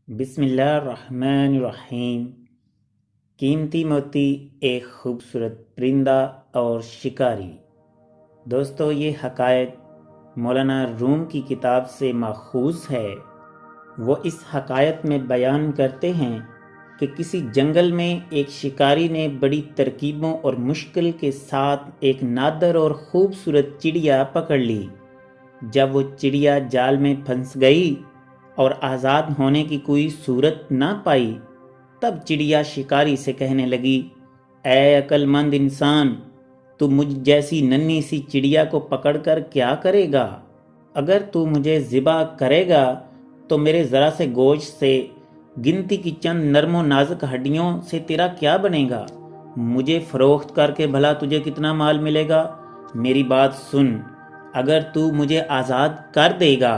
بسم اللہ الرحمن الرحیم۔ قیمتی موتی ایک خوبصورت پرندہ اور شکاری۔ دوستو، یہ حکایت مولانا روم کی کتاب سے ماخوذ ہے۔ وہ اس حکایت میں بیان کرتے ہیں کہ کسی جنگل میں ایک شکاری نے بڑی ترکیبوں اور مشکل کے ساتھ ایک نادر اور خوبصورت چڑیا پکڑ لی۔ جب وہ چڑیا جال میں پھنس گئی اور آزاد ہونے کی کوئی صورت نہ پائی، تب چڑیا شکاری سے کہنے لگی، اے عقل مند انسان، تو مجھ جیسی ننھی سی چڑیا کو پکڑ کر کیا کرے گا؟ اگر تو مجھے ذبح کرے گا تو میرے ذرا سے گوشت سے، گنتی کی چند نرم و نازک ہڈیوں سے تیرا کیا بنے گا؟ مجھے فروخت کر کے بھلا تجھے کتنا مال ملے گا؟ میری بات سن، اگر تو مجھے آزاد کر دے گا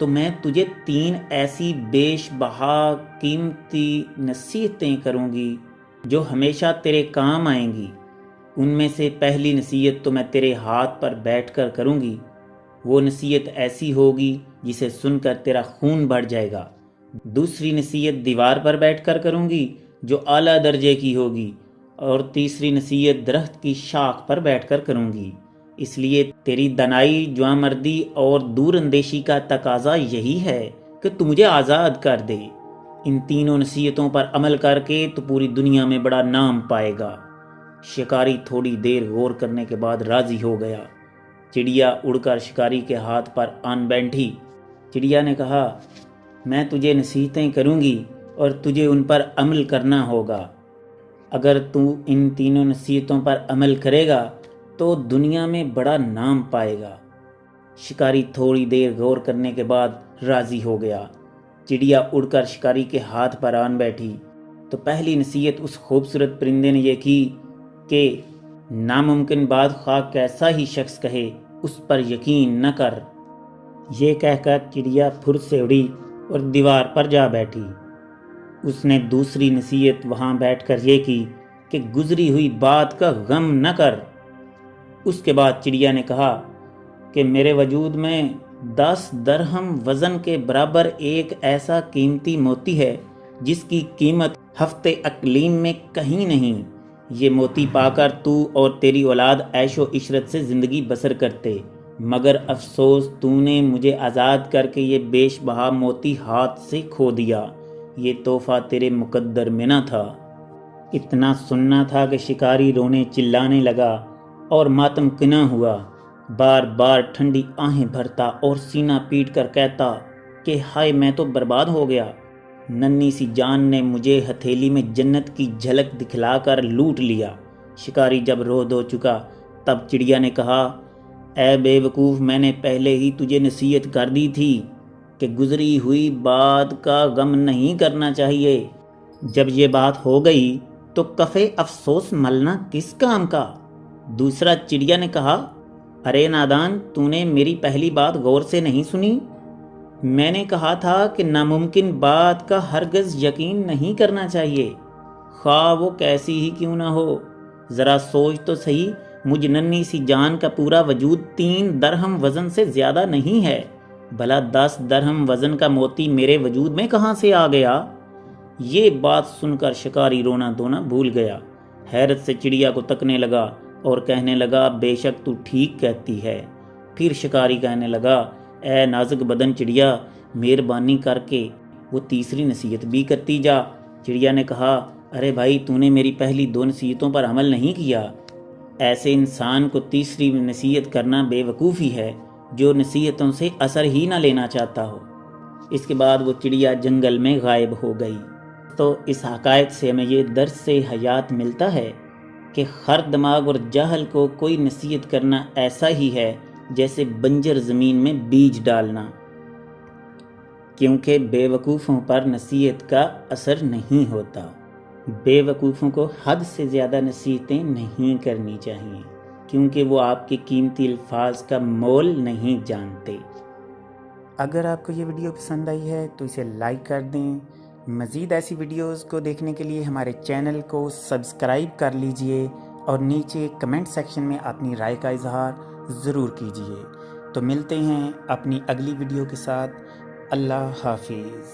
تو میں تجھے 3 ایسی بیش بہا قیمتی نصیحتیں کروں گی جو ہمیشہ تیرے کام آئیں گی۔ ان میں سے پہلی نصیحت تو میں تیرے ہاتھ پر بیٹھ کر کروں گی۔ وہ نصیحت ایسی ہوگی جسے سن کر تیرا خون بڑھ جائے گا۔ دوسری نصیحت دیوار پر بیٹھ کر کروں گی جو اعلیٰ درجے کی ہوگی، اور تیسری نصیحت درخت کی شاخ پر بیٹھ کر کروں گی۔ اس لیے تیری دنائی، جوانمردی اور دور اندیشی کا تقاضا یہی ہے کہ تو مجھے آزاد کر دے۔ ان تینوں نصیحتوں پر عمل کر کے تو پوری دنیا میں بڑا نام پائے گا۔ شکاری تھوڑی دیر غور کرنے کے بعد راضی ہو گیا۔ چڑیا اڑ کر شکاری کے ہاتھ پر آن بیٹھی۔ چڑیا نے کہا، میں تجھے نصیحتیں کروں گی اور تجھے ان پر عمل کرنا ہوگا۔ اگر تو ان تینوں نصیحتوں پر عمل کرے گا تو دنیا میں بڑا نام پائے گا۔ شکاری تھوڑی دیر غور کرنے کے بعد راضی ہو گیا۔ چڑیا اڑ کر شکاری کے ہاتھ پر آن بیٹھی تو پہلی نصیحت اس خوبصورت پرندے نے یہ کی کہ ناممکن بات خواہ کیسا ہی شخص کہے، اس پر یقین نہ کر۔ یہ کہہ کر چڑیا پھر سے اڑی اور دیوار پر جا بیٹھی۔ اس نے دوسری نصیحت وہاں بیٹھ کر یہ کی کہ گزری ہوئی بات کا غم نہ کر۔ اس کے بعد چڑیا نے کہا کہ میرے وجود میں 10 درہم وزن کے برابر ایک ایسا قیمتی موتی ہے جس کی قیمت ہفتے اقلیم میں کہیں نہیں۔ یہ موتی پا کر تو اور تیری اولاد عیش و عشرت سے زندگی بسر کرتے، مگر افسوس تو نے مجھے آزاد کر کے یہ بیش بہا موتی ہاتھ سے کھو دیا۔ یہ تحفہ تیرے مقدر میں نہ تھا۔ اتنا سننا تھا کہ شکاری رونے چلانے لگا اور ماتم کنا ہوا، بار بار ٹھنڈی آہیں بھرتا اور سینہ پیٹ کر کہتا کہ ہائے، میں تو برباد ہو گیا۔ ننھی سی جان نے مجھے ہتھیلی میں جنت کی جھلک دکھلا کر لوٹ لیا۔ شکاری جب رو دھو چکا تب چڑیا نے کہا، اے بے وقوف، میں نے پہلے ہی تجھے نصیحت کر دی تھی کہ گزری ہوئی بات کا غم نہیں کرنا چاہیے۔ جب یہ بات ہو گئی تو کفے افسوس ملنا کس کام کا؟ دوسرا چڑیا نے کہا، ارے نادان، تو نے میری پہلی بات غور سے نہیں سنی؟ میں نے کہا تھا کہ ناممکن بات کا ہرگز یقین نہیں کرنا چاہیے، خواہ وہ کیسی ہی کیوں نہ ہو۔ ذرا سوچ تو صحیح، مجھ ننھی سی جان کا پورا وجود 3 درہم وزن سے زیادہ نہیں ہے، بھلا 10 درہم وزن کا موتی میرے وجود میں کہاں سے آ گیا؟ یہ بات سن کر شکاری رونا دھونا بھول گیا، حیرت سے چڑیا کو تکنے لگا اور کہنے لگا، بے شک تو ٹھیک کہتی ہے۔ پھر شکاری کہنے لگا، اے نازک بدن چڑیا، مہربانی کر کے وہ تیسری نصیحت بھی کرتی جا۔ چڑیا نے کہا، ارے بھائی، تو نے میری پہلی 2 نصیحتوں پر عمل نہیں کیا۔ ایسے انسان کو تیسری نصیحت کرنا بے وقوفی ہے جو نصیحتوں سے اثر ہی نہ لینا چاہتا ہو۔ اس کے بعد وہ چڑیا جنگل میں غائب ہو گئی۔ تو اس حکایت سے ہمیں یہ درس حیات ملتا ہے کہ خر دماغ اور جاہل کو کوئی نصیحت کرنا ایسا ہی ہے جیسے بنجر زمین میں بیج ڈالنا، کیونکہ بے وقوفوں پر نصیحت کا اثر نہیں ہوتا۔ بے وقوفوں کو حد سے زیادہ نصیحتیں نہیں کرنی چاہیے، کیونکہ وہ آپ کے قیمتی الفاظ کا مول نہیں جانتے۔ اگر آپ کو یہ ویڈیو پسند آئی ہے تو اسے لائک کر دیں۔ مزید ایسی ویڈیوز کو دیکھنے کے لیے ہمارے چینل کو سبسکرائب کر لیجئے اور نیچے کمنٹ سیکشن میں اپنی رائے کا اظہار ضرور کیجئے۔ تو ملتے ہیں اپنی اگلی ویڈیو کے ساتھ۔ اللہ حافظ۔